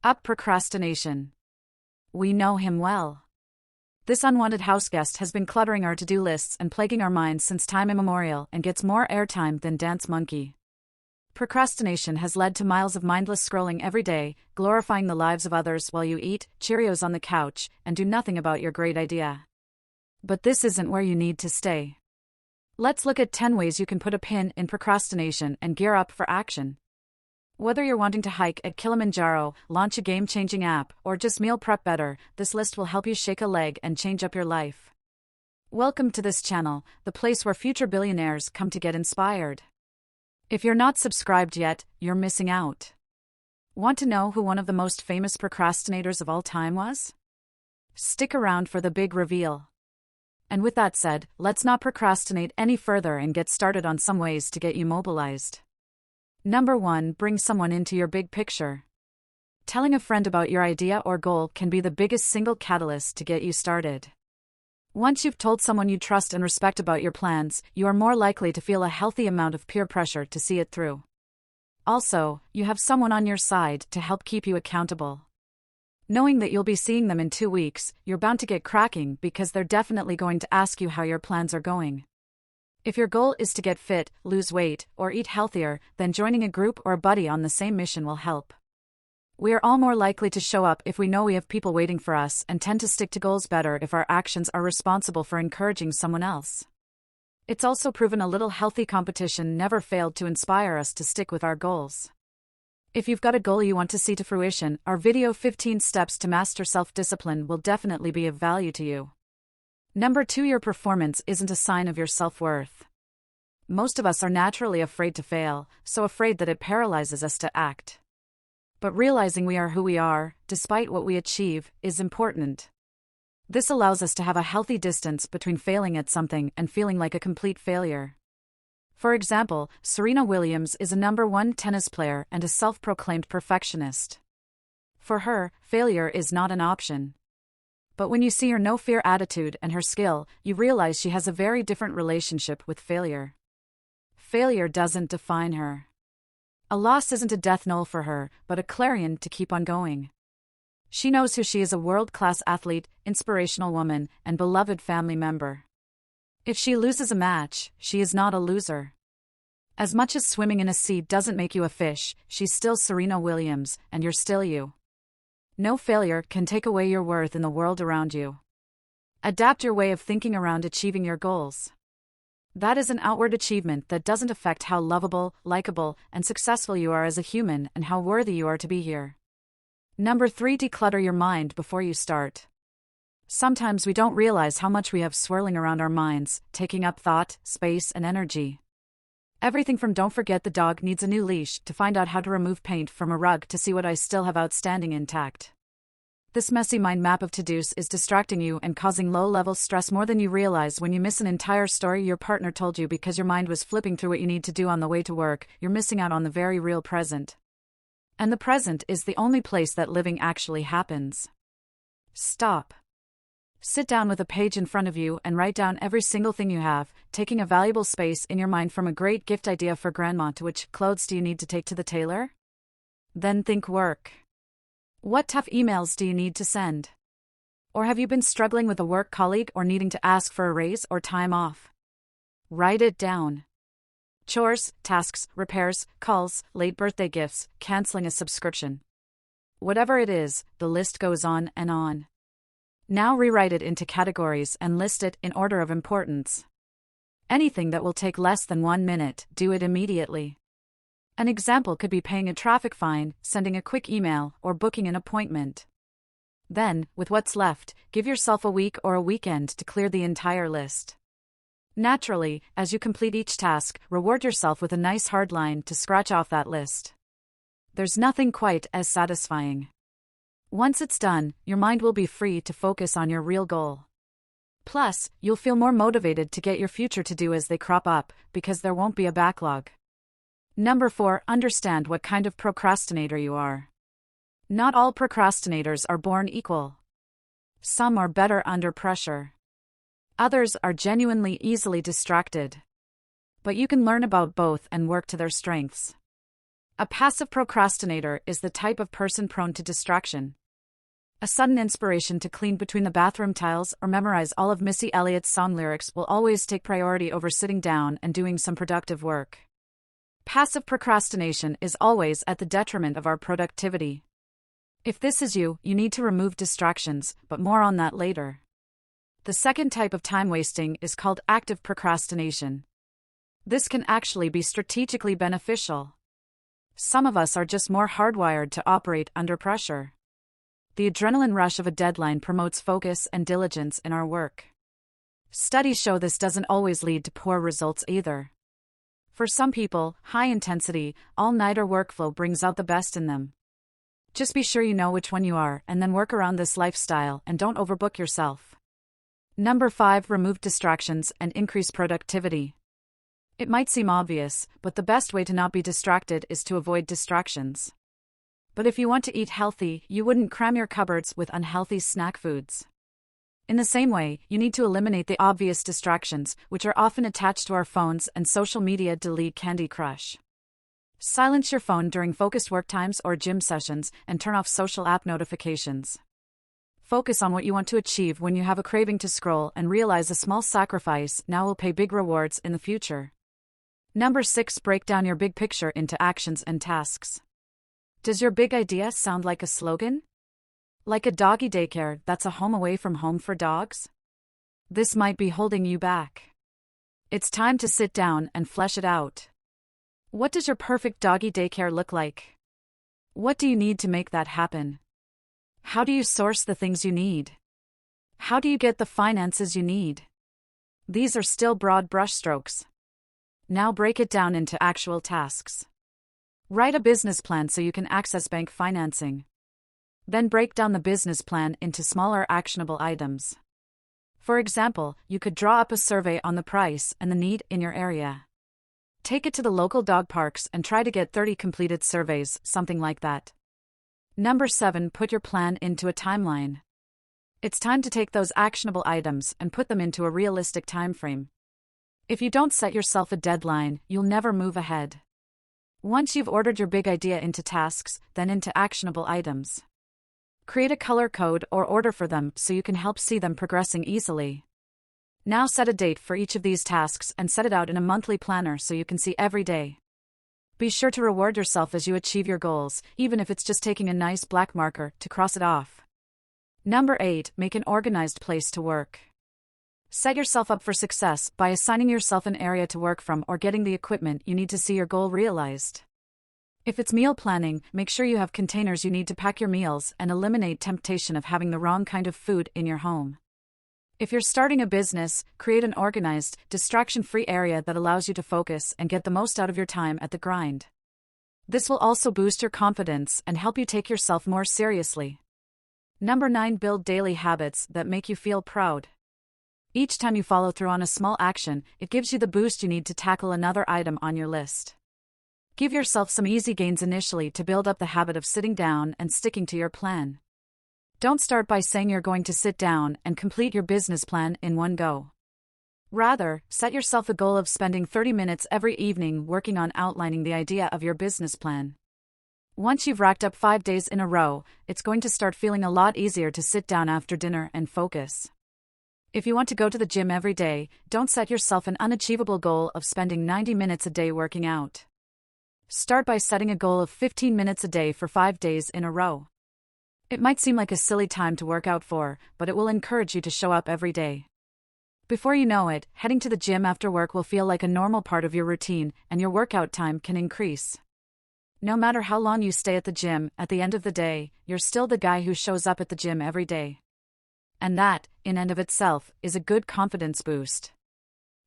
Up procrastination. We know him well. This unwanted houseguest has been cluttering our to-do lists and plaguing our minds since time immemorial and gets more airtime than Dance Monkey. Procrastination has led to miles of mindless scrolling every day, glorifying the lives of others while you eat Cheerios on the couch and do nothing about your great idea. But this isn't where you need to stay. Let's look at 10 ways you can put a pin in procrastination and gear up for action. Whether you're wanting to hike at Kilimanjaro, launch a game-changing app, or just meal prep better, this list will help you shake a leg and change up your life. Welcome to this channel, the place where future billionaires come to get inspired. If you're not subscribed yet, you're missing out. Want to know who one of the most famous procrastinators of all time was? Stick around for the big reveal. And with that said, let's not procrastinate any further and get started on some ways to get you mobilized. Number 1. Bring someone into your big picture. Telling a friend about your idea or goal can be the biggest single catalyst to get you started. Once you've told someone you trust and respect about your plans, you are more likely to feel a healthy amount of peer pressure to see it through. Also, you have someone on your side to help keep you accountable. Knowing that you'll be seeing them in 2 weeks, you're bound to get cracking because they're definitely going to ask you how your plans are going. If your goal is to get fit, lose weight, or eat healthier, then joining a group or a buddy on the same mission will help. We are all more likely to show up if we know we have people waiting for us and tend to stick to goals better if our actions are responsible for encouraging someone else. It's also proven a little healthy competition never failed to inspire us to stick with our goals. If you've got a goal you want to see to fruition, our video 15 Steps to Master Self-Discipline will definitely be of value to you. Number 2. Your performance isn't a sign of your self-worth. Most of us are naturally afraid to fail, so afraid that it paralyzes us to act. But realizing we are who we are, despite what we achieve, is important. This allows us to have a healthy distance between failing at something and feeling like a complete failure. For example, Serena Williams is a number 1 tennis player and a self-proclaimed perfectionist. For her, failure is not an option. But when you see her no-fear attitude and her skill, you realize she has a very different relationship with failure. Failure doesn't define her. A loss isn't a death knell for her, but a clarion to keep on going. She knows who she is: a world-class athlete, inspirational woman, and beloved family member. If she loses a match, she is not a loser. As much as swimming in a sea doesn't make you a fish, she's still Serena Williams, and you're still you. No failure can take away your worth in the world around you. Adapt your way of thinking around achieving your goals. That is an outward achievement that doesn't affect how lovable, likable, and successful you are as a human and how worthy you are to be here. Number 3. Declutter your mind before you start. Sometimes we don't realize how much we have swirling around our minds, taking up thought, space, and energy. Everything from don't forget the dog needs a new leash to find out how to remove paint from a rug to see what I still have outstanding intact. This messy mind map of to-dos is distracting you and causing low-level stress more than you realize. When you miss an entire story your partner told you because your mind was flipping through what you need to do on the way to work, you're missing out on the very real present. And the present is the only place that living actually happens. Stop. Sit down with a page in front of you and write down every single thing you have, taking a valuable space in your mind, from a great gift idea for grandma to which clothes do you need to take to the tailor? Then think work. What tough emails do you need to send? Or have you been struggling with a work colleague or needing to ask for a raise or time off? Write it down. Chores, tasks, repairs, calls, late birthday gifts, canceling a subscription. Whatever it is, the list goes on and on. Now rewrite it into categories and list it in order of importance. Anything that will take less than 1 minute, do it immediately. An example could be paying a traffic fine, sending a quick email, or booking an appointment. Then, with what's left, give yourself a week or a weekend to clear the entire list. Naturally, as you complete each task, reward yourself with a nice hard line to scratch off that list. There's nothing quite as satisfying. Once it's done, your mind will be free to focus on your real goal. Plus, you'll feel more motivated to get your future to-do as they crop up, because there won't be a backlog. Number 4. Understand what kind of procrastinator you are. Not all procrastinators are born equal. Some are better under pressure. Others are genuinely easily distracted. But you can learn about both and work to their strengths. A passive procrastinator is the type of person prone to distraction. A sudden inspiration to clean between the bathroom tiles or memorize all of Missy Elliott's song lyrics will always take priority over sitting down and doing some productive work. Passive procrastination is always at the detriment of our productivity. If this is you, you need to remove distractions, but more on that later. The second type of time wasting is called active procrastination. This can actually be strategically beneficial. Some of us are just more hardwired to operate under pressure. The adrenaline rush of a deadline promotes focus and diligence in our work. Studies show this doesn't always lead to poor results either. For some people, high-intensity, all-nighter workflow brings out the best in them. Just be sure you know which one you are and then work around this lifestyle and don't overbook yourself. Number 5. Remove distractions and increase productivity. It might seem obvious, but the best way to not be distracted is to avoid distractions. But if you want to eat healthy, you wouldn't cram your cupboards with unhealthy snack foods. In the same way, you need to eliminate the obvious distractions, which are often attached to our phones and social media. Delete Candy Crush. Silence your phone during focused work times or gym sessions, and turn off social app notifications. Focus on what you want to achieve when you have a craving to scroll and realize a small sacrifice now will pay big rewards in the future. Number 6. Break down your big picture into actions and tasks. Does your big idea sound like a slogan? Like a doggy daycare that's a home away from home for dogs? This might be holding you back. It's time to sit down and flesh it out. What does your perfect doggy daycare look like? What do you need to make that happen? How do you source the things you need? How do you get the finances you need? These are still broad brushstrokes. Now break it down into actual tasks. Write a business plan so you can access bank financing. Then break down the business plan into smaller actionable items. For example, you could draw up a survey on the price and the need in your area. Take it to the local dog parks and try to get 30 completed surveys, something like that. Number 7. Put your plan into a timeline. It's time to take those actionable items and put them into a realistic time frame. If you don't set yourself a deadline, you'll never move ahead. Once you've ordered your big idea into tasks, then into actionable items. Create a color code or order for them so you can help see them progressing easily. Now set a date for each of these tasks and set it out in a monthly planner so you can see every day. Be sure to reward yourself as you achieve your goals, even if it's just taking a nice black marker to cross it off. Number 8. Make an organized place to work. Set yourself up for success by assigning yourself an area to work from or getting the equipment you need to see your goal realized. If it's meal planning, make sure you have containers you need to pack your meals and eliminate temptation of having the wrong kind of food in your home. If you're starting a business, create an organized, distraction-free area that allows you to focus and get the most out of your time at the grind. This will also boost your confidence and help you take yourself more seriously. Number 9. Build daily habits that make you feel proud. Each time you follow through on a small action, it gives you the boost you need to tackle another item on your list. Give yourself some easy gains initially to build up the habit of sitting down and sticking to your plan. Don't start by saying you're going to sit down and complete your business plan in one go. Rather, set yourself a goal of spending 30 minutes every evening working on outlining the idea of your business plan. Once you've racked up 5 days in a row, it's going to start feeling a lot easier to sit down after dinner and focus. If you want to go to the gym every day, don't set yourself an unachievable goal of spending 90 minutes a day working out. Start by setting a goal of 15 minutes a day for 5 days in a row. It might seem like a silly time to work out for, but it will encourage you to show up every day. Before you know it, heading to the gym after work will feel like a normal part of your routine, and your workout time can increase. No matter how long you stay at the gym, at the end of the day, you're still the guy who shows up at the gym every day. And that, in and of itself, is a good confidence boost.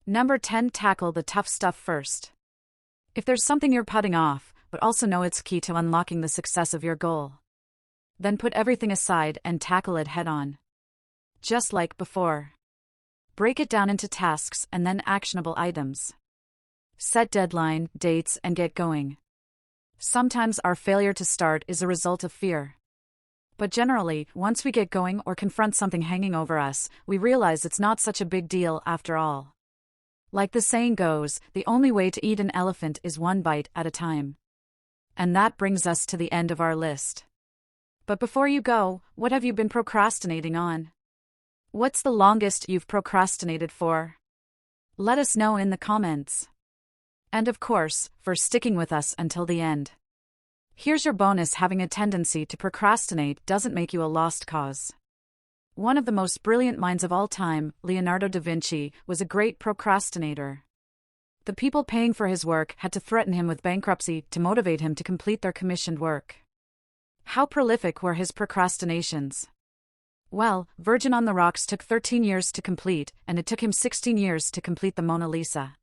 Number 10. Tackle the tough stuff first. If there's something you're putting off, but also know it's key to unlocking the success of your goal, then put everything aside and tackle it head-on. Just like before. Break it down into tasks and then actionable items. Set deadline, dates, and get going. Sometimes our failure to start is a result of fear. But generally, once we get going or confront something hanging over us, we realize it's not such a big deal after all. Like the saying goes, the only way to eat an elephant is one bite at a time. And that brings us to the end of our list. But before you go, what have you been procrastinating on? What's the longest you've procrastinated for? Let us know in the comments. And of course, for sticking with us until the end. Here's your bonus: having a tendency to procrastinate doesn't make you a lost cause. One of the most brilliant minds of all time, Leonardo da Vinci, was a great procrastinator. The people paying for his work had to threaten him with bankruptcy to motivate him to complete their commissioned work. How prolific were his procrastinations? Well, Virgin on the Rocks took 13 years to complete, and it took him 16 years to complete the Mona Lisa.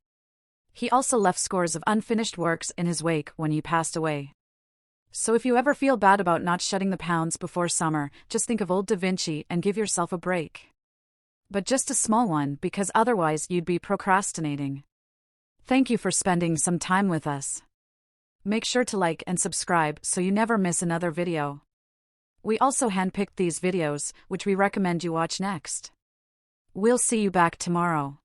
He also left scores of unfinished works in his wake when he passed away. So if you ever feel bad about not shedding the pounds before summer, just think of old Da Vinci and give yourself a break. But just a small one, because otherwise you'd be procrastinating. Thank you for spending some time with us. Make sure to like and subscribe so you never miss another video. We also handpicked these videos, which we recommend you watch next. We'll see you back tomorrow.